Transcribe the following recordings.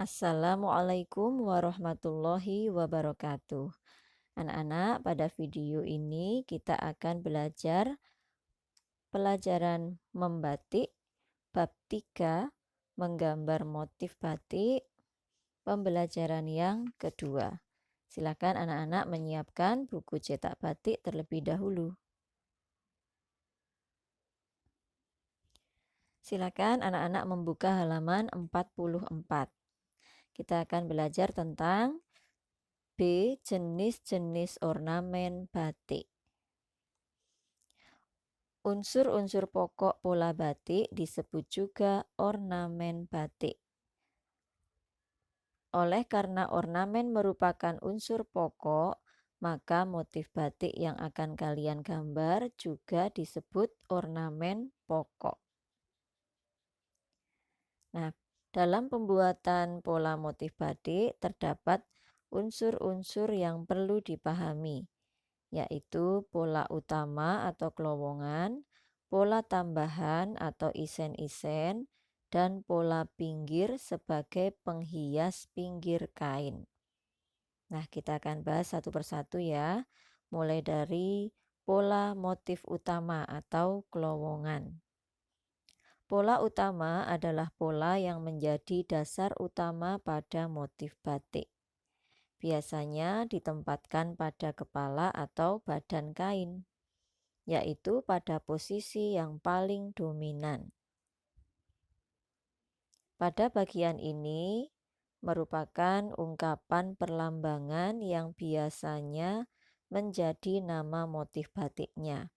Assalamualaikum warahmatullahi wabarakatuh. Anak-anak, pada video ini kita akan belajar pelajaran membatik bab 3, menggambar motif batik, pembelajaran yang kedua. Silakan anak-anak menyiapkan buku cetak batik terlebih dahulu. Silakan anak-anak membuka halaman 44. Kita akan belajar tentang B. Jenis-jenis ornamen batik. Unsur-unsur pokok pola batik disebut juga ornamen batik. Oleh karena ornamen merupakan unsur pokok, maka motif batik yang akan kalian gambar juga disebut ornamen pokok. Nah, dalam pembuatan pola motif batik terdapat unsur-unsur yang perlu dipahami, yaitu pola utama atau kelowongan, pola tambahan atau isen-isen, dan pola pinggir sebagai penghias pinggir kain. Nah, kita akan bahas satu persatu ya, mulai dari pola motif utama atau kelowongan. Pola utama adalah pola yang menjadi dasar utama pada motif batik. Biasanya ditempatkan pada kepala atau badan kain, yaitu pada posisi yang paling dominan. Pada bagian ini merupakan ungkapan perlambangan yang biasanya menjadi nama motif batiknya.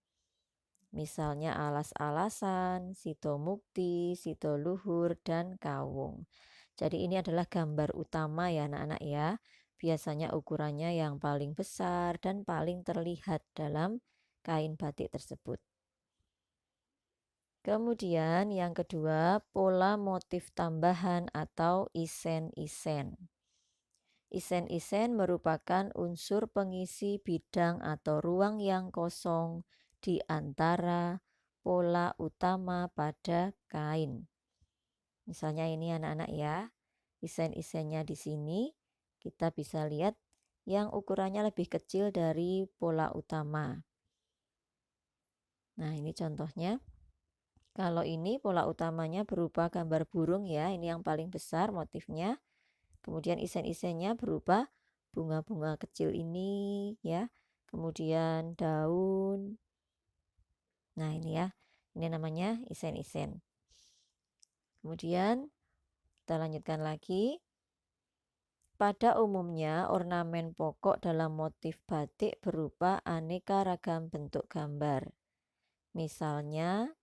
Misalnya alas-alasan, sito mukti, sito luhur, dan kawung. Jadi ini adalah gambar utama ya anak-anak ya. Biasanya ukurannya yang paling besar dan paling terlihat dalam kain batik tersebut. Kemudian yang kedua, pola motif tambahan atau isen-isen. Isen-isen merupakan unsur pengisi bidang atau ruang yang kosong di antara pola utama pada kain. Misalnya ini anak-anak ya, isen-isennya di sini kita bisa lihat yang ukurannya lebih kecil dari pola utama. Nah, ini contohnya. Kalau ini pola utamanya berupa gambar burung ya, ini yang paling besar motifnya. Kemudian isen-isennya berupa bunga-bunga kecil ini ya. Kemudian daun. Nah, ini ya. Ini namanya isen-isen. Kemudian kita lanjutkan lagi. Pada umumnya, ornamen pokok dalam motif batik berupa aneka ragam bentuk gambar. Misalnya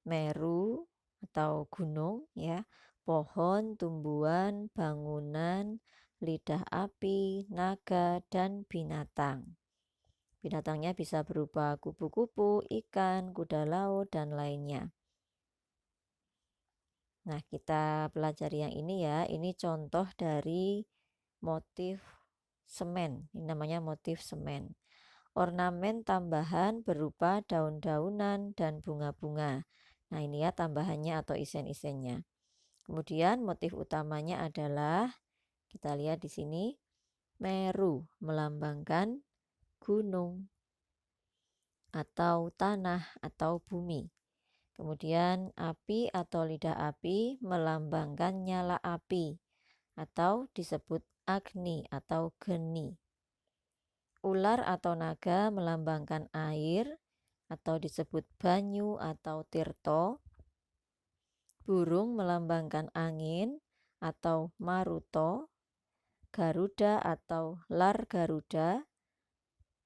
meru atau gunung ya, pohon, tumbuhan, bangunan, lidah api, naga, dan binatang. Binatangnya bisa berupa kupu-kupu, ikan, kuda laut, dan lainnya. Nah, kita pelajari yang ini ya. Ini contoh dari motif semen. Ini namanya motif semen. Ornamen tambahan berupa daun-daunan dan bunga-bunga. Nah, ini ya tambahannya atau isen-isennya. Kemudian motif utamanya adalah, kita lihat di sini, meru melambangkan gunung atau tanah atau bumi. Kemudian api atau lidah api melambangkan nyala api atau disebut agni atau geni. Ular atau naga melambangkan air atau disebut banyu atau tirto. Burung melambangkan angin atau maruto. Garuda atau lar Garuda,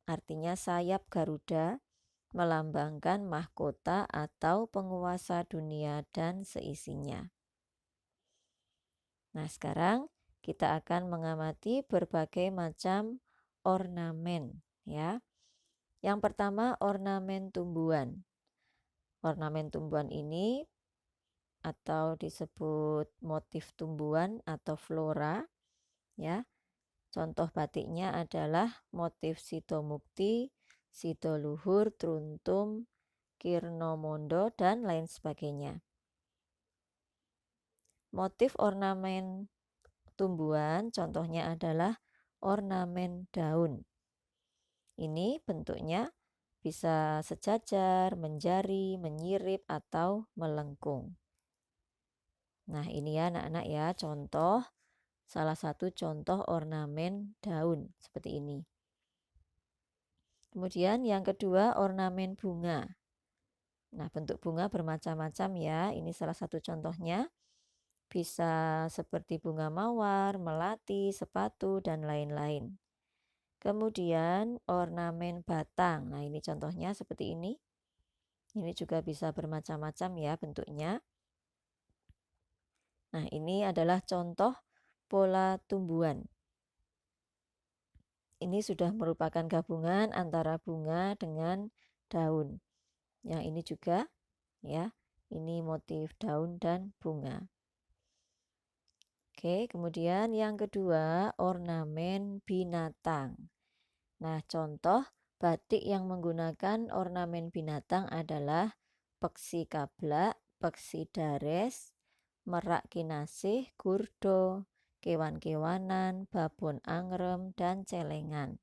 artinya sayap Garuda, melambangkan mahkota atau penguasa dunia dan seisinya. Nah, sekarang kita akan mengamati berbagai macam ornamen ya. Yang pertama, ornamen tumbuhan. Ornamen tumbuhan ini atau disebut motif tumbuhan atau flora ya. Contoh batiknya adalah motif sito mukti, sito luhur, truntum, kirnomondo, dan lain sebagainya. Motif ornamen tumbuhan, contohnya adalah ornamen daun. Ini bentuknya bisa sejajar, menjari, menyirip, atau melengkung. Nah, ini ya anak-anak ya, salah satu contoh ornamen daun seperti ini. Kemudian yang kedua, ornamen bunga. Nah, bentuk bunga bermacam-macam ya. Ini salah satu contohnya. Bisa seperti bunga mawar, melati, sepatu, dan lain-lain. Kemudian ornamen batang. Nah, ini contohnya seperti ini. Ini juga bisa bermacam-macam ya bentuknya. Nah, ini adalah contoh pola tumbuhan. Ini sudah merupakan gabungan antara bunga dengan daun. Yang ini juga ya, ini motif daun dan bunga. Oke, kemudian yang kedua, ornamen binatang. Nah, contoh batik yang menggunakan ornamen binatang adalah peksi kablak, peksi dares, merak kinasih, gurdo, kewan-kewanan, babon angrem, dan celengan.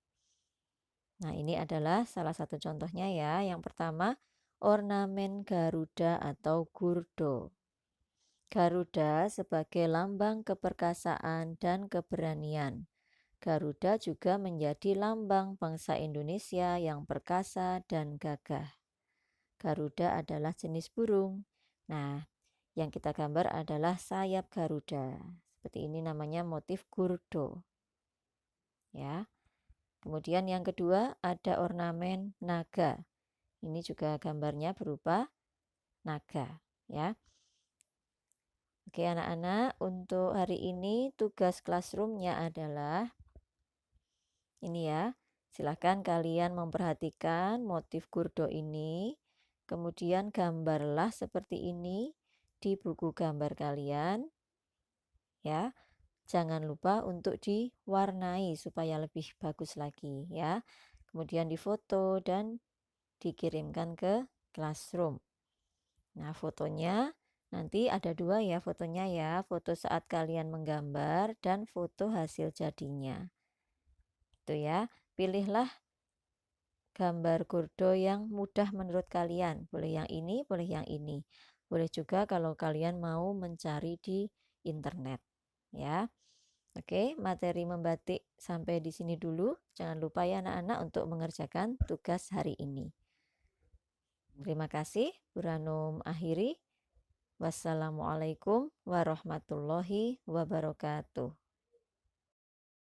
Nah, ini adalah salah satu contohnya ya. Yang pertama, ornamen Garuda atau gurdo. Garuda sebagai lambang keperkasaan dan keberanian. Garuda juga menjadi lambang bangsa Indonesia yang perkasa dan gagah. Garuda adalah jenis burung. Nah, yang kita gambar adalah sayap Garuda. Seperti ini namanya motif gurdo. Ya. Kemudian yang kedua ada ornamen naga. Ini juga gambarnya berupa naga, ya. Oke anak-anak, untuk hari ini tugas classroom-nya adalah ini ya. Silahkan kalian memperhatikan motif gurdo ini. Kemudian gambarlah seperti ini di buku gambar kalian. Ya, jangan lupa untuk diwarnai supaya lebih bagus lagi ya. Kemudian difoto dan dikirimkan ke classroom. Nah, fotonya nanti ada dua ya fotonya ya. Foto saat kalian menggambar dan foto hasil jadinya. Itu ya. Pilihlah gambar gurdo yang mudah menurut kalian. Boleh yang ini, boleh yang ini. Boleh juga kalau kalian mau mencari di internet. Ya. Oke, materi membatik sampai di sini dulu. Jangan lupa ya anak-anak untuk mengerjakan tugas hari ini. Terima kasih. Buranum akhiri. Wassalamualaikum warahmatullahi wabarakatuh.